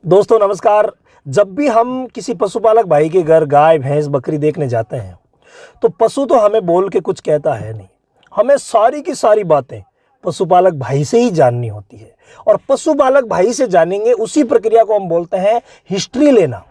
दोस्तों नमस्कार। जब भी हम किसी पशुपालक भाई के घर गाय भैंस बकरी देखने जाते हैं तो पशु तो हमें बोल के कुछ कहता है नहीं। हमें सारी की सारी बातें पशुपालक भाई से ही जाननी होती है और पशुपालक भाई से जानेंगे उसी प्रक्रिया को हम बोलते हैं हिस्ट्री लेना।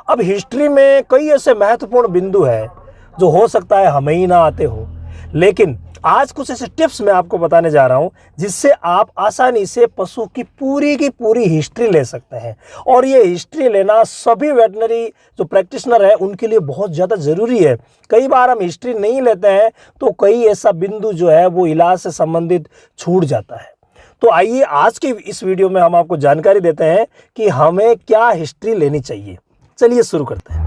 अब हिस्ट्री में कई ऐसे महत्वपूर्ण बिंदु है जो हो सकता है हमें ही ना आते हो, लेकिन आज कुछ ऐसे टिप्स मैं आपको बताने जा रहा हूं जिससे आप आसानी से पशु की पूरी हिस्ट्री ले सकते हैं। और ये हिस्ट्री लेना सभी वेटनरी जो प्रैक्टिशनर है उनके लिए बहुत ज़्यादा ज़रूरी है। कई बार हम हिस्ट्री नहीं लेते हैं तो कई ऐसा बिंदु जो है वो इलाज से संबंधित छूट जाता है। तो आइए आज की इस वीडियो में हम आपको जानकारी देते हैं कि हमें क्या हिस्ट्री लेनी चाहिए। चलिए शुरू करते हैं।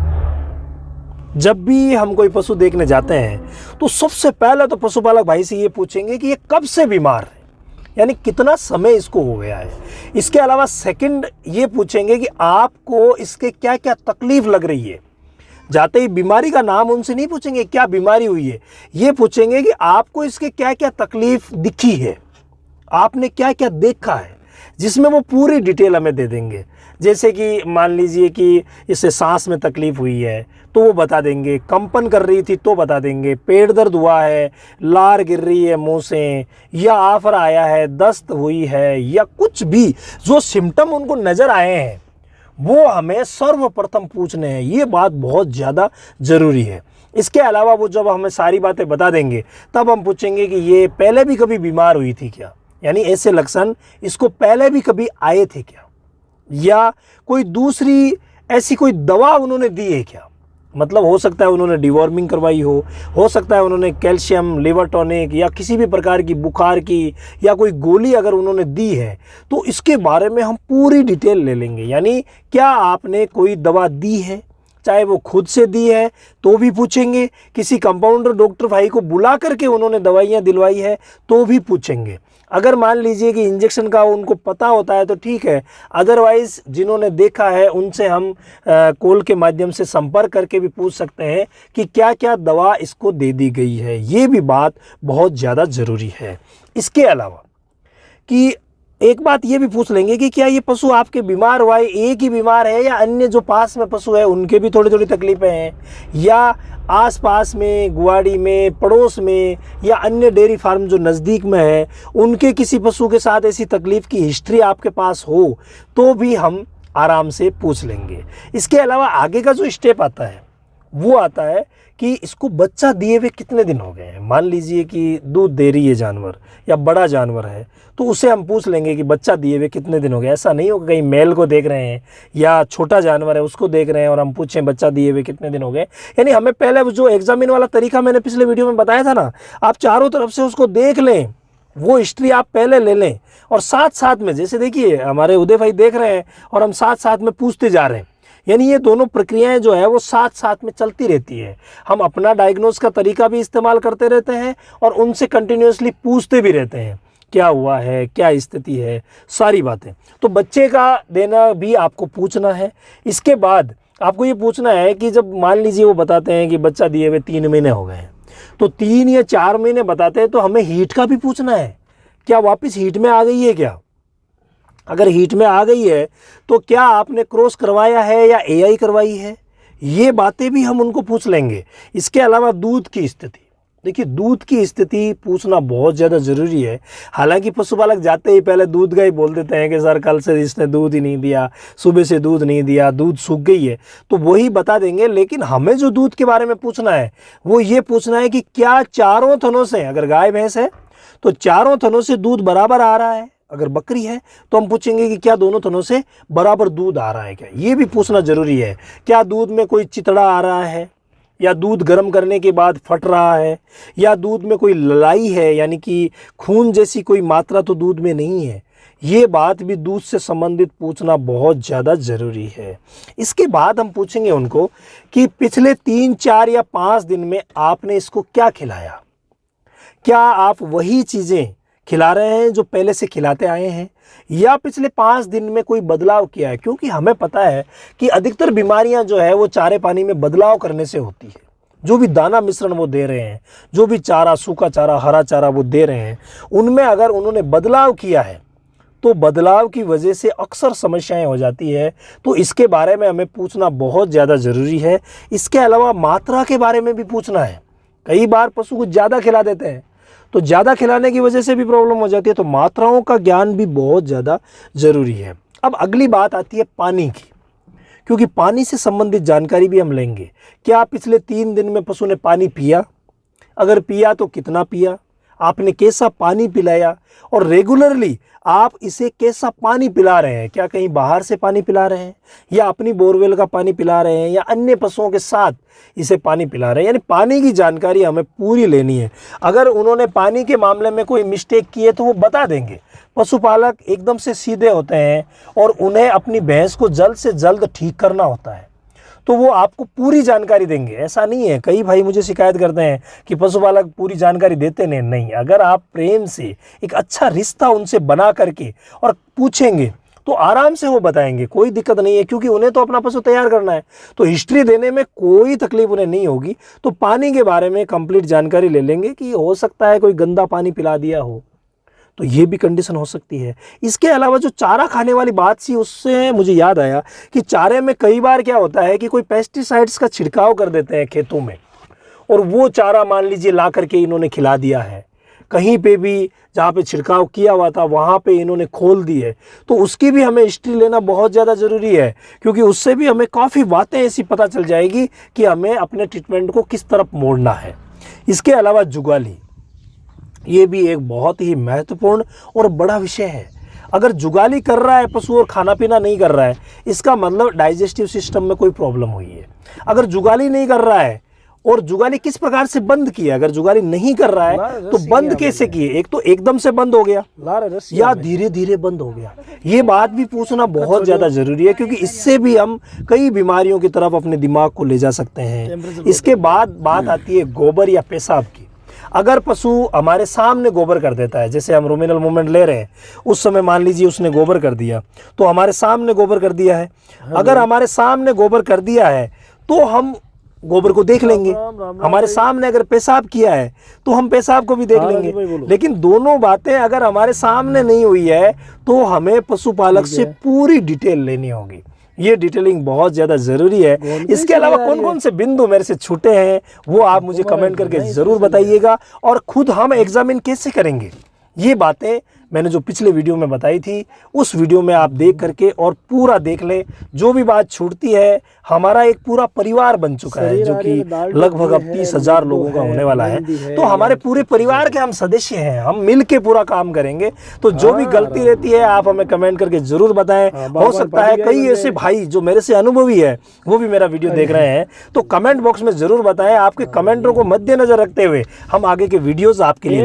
जब भी हम कोई पशु देखने जाते हैं तो सबसे पहले तो पशुपालक भाई से ये पूछेंगे कि ये कब से बीमार है, यानी कितना समय इसको हो गया है। इसके अलावा सेकंड ये पूछेंगे कि आपको इसके क्या क्या तकलीफ लग रही है। जाते ही बीमारी का नाम उनसे नहीं पूछेंगे क्या बीमारी हुई है, ये पूछेंगे कि आपको इसके क्या क्या तकलीफ दिखी है, आपने क्या क्या देखा है, जिसमें वो पूरी डिटेल हमें दे देंगे। जैसे कि मान लीजिए कि इससे सांस में तकलीफ़ हुई है तो वो बता देंगे, कंपन कर रही थी तो बता देंगे, पेट दर्द हुआ है, लार गिर रही है मुंह से, या आफर आया है, दस्त हुई है, या कुछ भी जो सिम्टम उनको नज़र आए हैं वो हमें सर्वप्रथम पूछने हैं। ये बात बहुत ज़्यादा ज़रूरी है। इसके अलावा वो जब हमें सारी बातें बता देंगे तब हम पूछेंगे कि ये पहले भी कभी बीमार हुई थी क्या, यानी ऐसे लक्षण इसको पहले भी कभी आए थे क्या, या कोई दूसरी ऐसी कोई दवा उन्होंने दी है क्या। मतलब हो सकता है उन्होंने डिवॉर्मिंग करवाई हो सकता है उन्होंने कैल्शियम, लिवर टॉनिक या किसी भी प्रकार की बुखार की या कोई गोली अगर उन्होंने दी है तो इसके बारे में हम पूरी डिटेल ले लेंगे। यानी क्या आपने कोई दवा दी है, चाहे वो खुद से दी है तो भी पूछेंगे, किसी कंपाउंडर डॉक्टर भाई को बुला करके उन्होंने दवाइयाँ दिलवाई है तो भी पूछेंगे। अगर मान लीजिए कि इंजेक्शन का उनको पता होता है तो ठीक है, अदरवाइज़ जिन्होंने देखा है उनसे हम कॉल के माध्यम से संपर्क करके भी पूछ सकते हैं कि क्या क्या दवा इसको दे दी गई है। ये भी बात बहुत ज़्यादा ज़रूरी है। इसके अलावा कि एक बात ये भी पूछ लेंगे कि क्या ये पशु आपके बीमार हुआ है, एक ही बीमार है या अन्य जो पास में पशु है उनके भी थोड़ी थोड़ी तकलीफ़ें हैं, या आसपास में गुआड़ी में पड़ोस में या अन्य डेयरी फार्म जो नज़दीक में है उनके किसी पशु के साथ ऐसी तकलीफ़ की हिस्ट्री आपके पास हो तो भी हम आराम से पूछ लेंगे। इसके अलावा आगे का जो स्टेप आता है वो आता है कि इसको बच्चा दिए हुए कितने दिन हो गए हैं। मान लीजिए कि दूध दे रही है जानवर या बड़ा जानवर है तो उसे हम पूछ लेंगे कि बच्चा दिए हुए कितने दिन हो गए। ऐसा नहीं होगा कहीं मेल को देख रहे हैं या छोटा जानवर है उसको देख रहे हैं और हम पूछें बच्चा दिए हुए कितने दिन हो गए। यानी हमें पहले जो एग्जामिन वाला तरीका मैंने पिछले वीडियो में बताया था ना, आप चारों तरफ से उसको देख लें, वो हिस्ट्री आप पहले ले लें और साथ साथ में जैसे देखिए हमारे उदय भाई देख रहे हैं और हम साथ साथ में पूछते जा रहे हैं। यानी ये दोनों प्रक्रियाएं जो है वो साथ साथ में चलती रहती है। हम अपना डायग्नोस का तरीका भी इस्तेमाल करते रहते हैं और उनसे कंटिन्यूसली पूछते भी रहते हैं क्या हुआ है, क्या स्थिति है, सारी बातें। तो बच्चे का देना भी आपको पूछना है। इसके बाद आपको ये पूछना है कि जब मान लीजिए वो बताते हैं कि बच्चा दिए हुए 3 महीने हो गए हैं तो 3 या 4 महीने बताते हैं तो हमें हीट का भी पूछना है, क्या वापस हीट में आ गई है क्या। अगर हीट में आ गई है तो क्या आपने क्रॉस करवाया है या एआई करवाई है, ये बातें भी हम उनको पूछ लेंगे। इसके अलावा दूध की स्थिति, देखिए दूध की स्थिति पूछना बहुत ज़्यादा ज़रूरी है। हालांकि पशुपालक जाते ही पहले दूध का ही बोल देते हैं कि सर कल से इसने दूध ही नहीं दिया, सुबह से दूध नहीं दिया, दूध सूख गई है, तो वही बता देंगे। लेकिन हमें जो दूध के बारे में पूछना है वो ये पूछना है कि क्या चारों थनों से, अगर गाय भैंस है तो चारों थनों से दूध बराबर आ रहा है, अगर बकरी है तो हम पूछेंगे कि क्या दोनों थनों से बराबर दूध आ रहा है क्या। ये भी पूछना ज़रूरी है। क्या दूध में कोई चितड़ा आ रहा है, या दूध गर्म करने के बाद फट रहा है, या दूध में कोई ललाई है, यानी कि खून जैसी कोई मात्रा तो दूध में नहीं है। ये बात भी दूध से संबंधित पूछना बहुत ज़्यादा ज़रूरी है। इसके बाद हम पूछेंगे उनको कि पिछले 3, 4 या 5 दिन में आपने इसको क्या खिलाया, क्या आप वही चीज़ें खिला रहे हैं जो पहले से खिलाते आए हैं, या पिछले 5 दिन में कोई बदलाव किया है। क्योंकि हमें पता है कि अधिकतर बीमारियां जो है वो चारे पानी में बदलाव करने से होती है। जो भी दाना मिश्रण वो दे रहे हैं, जो भी चारा, सूखा चारा, हरा चारा वो दे रहे हैं, उनमें अगर उन्होंने बदलाव किया है तो बदलाव की वजह से अक्सर समस्याएं हो जाती है। तो इसके बारे में हमें पूछना बहुत ज़्यादा ज़रूरी है। इसके अलावा मात्रा के बारे में भी पूछना है। कई बार पशु को ज़्यादा खिला देते हैं, तो ज़्यादा खिलाने की वजह से भी प्रॉब्लम हो जाती है। तो मात्राओं का ज्ञान भी बहुत ज़्यादा ज़रूरी है। अब अगली बात आती है पानी की, क्योंकि पानी से संबंधित जानकारी भी हम लेंगे। क्या पिछले 3 दिन में पशु ने पानी पिया? अगर पिया तो कितना पिया? आपने कैसा पानी पिलाया? और रेगुलरली आप इसे कैसा पानी पिला रहे हैं? क्या कहीं बाहर से पानी पिला रहे हैं, या अपनी बोरवेल का पानी पिला रहे हैं, या अन्य पशुओं के साथ इसे पानी पिला रहे हैं? यानी पानी की जानकारी हमें पूरी लेनी है। अगर उन्होंने पानी के मामले में कोई मिस्टेक की है तो वो बता देंगे। पशुपालक एकदम से सीधे होते हैं और उन्हें अपनी भैंस को जल्द से जल्द ठीक करना होता है, तो वो आपको पूरी जानकारी देंगे। ऐसा नहीं है, कई भाई मुझे शिकायत करते हैं कि पशुपालक पूरी जानकारी देते नहीं। अगर आप प्रेम से एक अच्छा रिश्ता उनसे बना करके और पूछेंगे तो आराम से वो बताएंगे, कोई दिक्कत नहीं है, क्योंकि उन्हें तो अपना पशु तैयार करना है। तो हिस्ट्री देने में कोई तकलीफ उन्हें नहीं होगी। तो पानी के बारे में कंप्लीट जानकारी ले लेंगे कि हो सकता है कोई गंदा पानी पिला दिया हो, तो ये भी कंडीशन हो सकती है। इसके अलावा जो चारा खाने वाली बात थी, उससे मुझे याद आया कि चारे में कई बार क्या होता है कि कोई पेस्टिसाइड्स का छिड़काव कर देते हैं खेतों में, और वो चारा मान लीजिए ला करके इन्होंने खिला दिया है। कहीं पे भी जहाँ पे छिड़काव किया हुआ था वहाँ पे इन्होंने खोल दी है, तो उसकी भी हमें हिस्ट्री लेना बहुत ज़्यादा ज़रूरी है, क्योंकि उससे भी हमें काफ़ी बातें ऐसी पता चल जाएगी कि हमें अपने ट्रीटमेंट को किस तरफ मोड़ना है। इसके अलावा जुगाली, ये भी एक बहुत ही महत्वपूर्ण और बड़ा विषय है। अगर जुगाली कर रहा है पशु और खाना पीना नहीं कर रहा है, इसका मतलब डाइजेस्टिव सिस्टम में कोई प्रॉब्लम हुई है। अगर जुगाली नहीं कर रहा है, और जुगाली किस प्रकार से बंद किया, अगर जुगाली नहीं कर रहा है तो बंद कैसे किए? एक तो एकदम से बंद हो गया या धीरे धीरे बंद हो गया, ये बात भी पूछना बहुत ज़्यादा ज़रूरी है, क्योंकि इससे भी हम कई बीमारियों की तरफ अपने दिमाग को ले जा सकते हैं। इसके बाद बात आती है गोबर या पेशाब की। अगर पशु हमारे सामने गोबर कर देता है, जैसे हम रुमिनल मूवमेंट ले रहे हैं, उस समय मान लीजिए उसने गोबर कर दिया, तो हमारे सामने गोबर कर दिया है। अगर हमारे सामने गोबर कर दिया है तो हम गोबर को देख लेंगे। हमारे सामने अगर पेशाब किया है तो हम पेशाब को भी देख लेंगे। लेकिन दोनों बातें अगर हमारे सामने नहीं हुई है तो हमें पशुपालक से पूरी डिटेल लेनी होगी। ये डिटेलिंग बहुत ज़्यादा ज़रूरी है। इसके अलावा कौन कौन से बिंदु मेरे से छूटे हैं वो आप मुझे कमेंट करके ज़रूर बताइएगा, और खुद हम एग्जामिन कैसे करेंगे, ये बातें मैंने जो पिछले वीडियो में बताई थी, उस वीडियो में आप देख करके और पूरा देख लें। जो भी बात छूटती है, हमारा एक पूरा परिवार बन चुका है, जो कि लगभग अब 30,000 लोगों का होने वाला है। तो हमारे पूरे परिवार के हम सदस्य हैं, हम मिल के पूरा काम करेंगे। तो जो भी गलती रहती है आप हमें कमेंट करके जरूर बताएं। हो सकता है कई ऐसे भाई जो मेरे से अनुभवी है वो भी मेरा वीडियो देख रहे हैं, तो कमेंट बॉक्स में जरूर बताएं। आपके कमेंटों को मद्देनजर रखते हुए हम आगे के वीडियोज आपके लिए